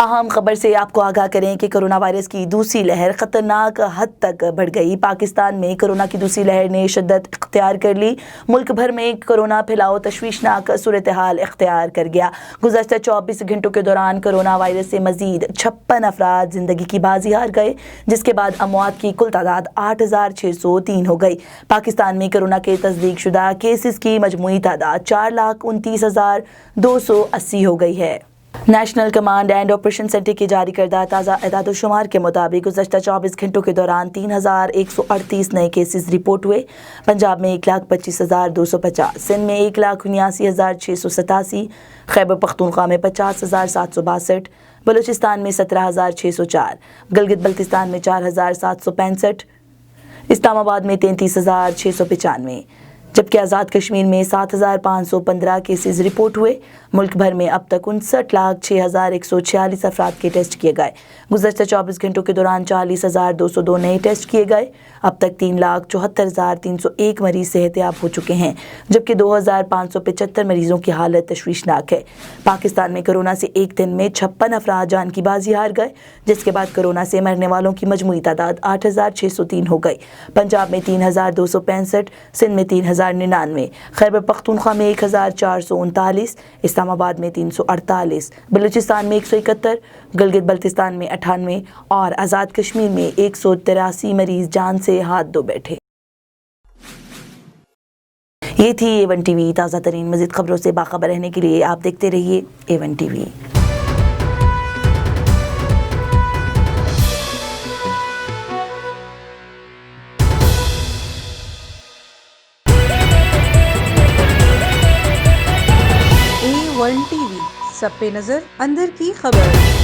اہم خبر سے آپ کو آگاہ کریں کہ کرونا وائرس کی دوسری لہر خطرناک حد تک بڑھ گئی۔ پاکستان میں کرونا کی دوسری لہر نے شدت اختیار کر لی۔ ملک بھر میں کرونا پھیلاؤ تشویشناک صورتحال اختیار کر گیا۔ گزشتہ 24 گھنٹوں کے دوران کرونا وائرس سے مزید 56 افراد زندگی کی بازی ہار گئے، جس کے بعد اموات کی کل تعداد 8603 ہو گئی۔ پاکستان میں کرونا کے تصدیق شدہ کیسز کی مجموعی تعداد 4,29,280 ہو گئی ہے۔ National command and operation centre کے جاری کردہ تازہ اعداد و شمار کے مطابق گزشتہ 24 گھنٹوں کے دوران 3138 نئے کیسز رپورٹ ہوئے۔ پنجاب میں 1,25,250، سندھ میں 1,79,687، خیبر پختونخوا میں 50,762، بلوچستان میں 17,604، گلگت بلتستان میں 4,765، اسلام آباد میں 33,695، جبکہ آزاد کشمیر میں 7,515 کیسز رپورٹ ہوئے۔ ملک بھر میں اب تک 59,06,146 افراد کے ٹیسٹ کیے گئے۔ گزشتہ 24 گھنٹوں کے دوران 40,202 نئے ٹیسٹ کیے گئے۔ اب تک 3,74,301 مریض صحت یاب ہو چکے ہیں، جبکہ 2,575 مریضوں کی حالت تشویشناک ہے۔ پاکستان میں کرونا سے ایک دن میں 56 افراد جان کی بازی ہار گئے، جس کے بعد کرونا سے مرنے والوں کی مجموعی تعداد 8,603 ہو گئی۔ پنجاب میں 3,265، سندھ میں 3,099، خیبر پختونخوا میں 1,439، اسلام آباد میں 348، بلوچستان میں 171، گلگت بلتستان میں 98 اور آزاد کشمیر میں 183 مریض جان سے ہاتھ دھو بیٹھے۔ یہ تھی A1 ٹی وی تازہ ترین مزید خبروں سے باخبر رہنے کے لیے آپ دیکھتے رہیے A1 T V. A1 T V, سب پہ نظر، اندر کی خبر۔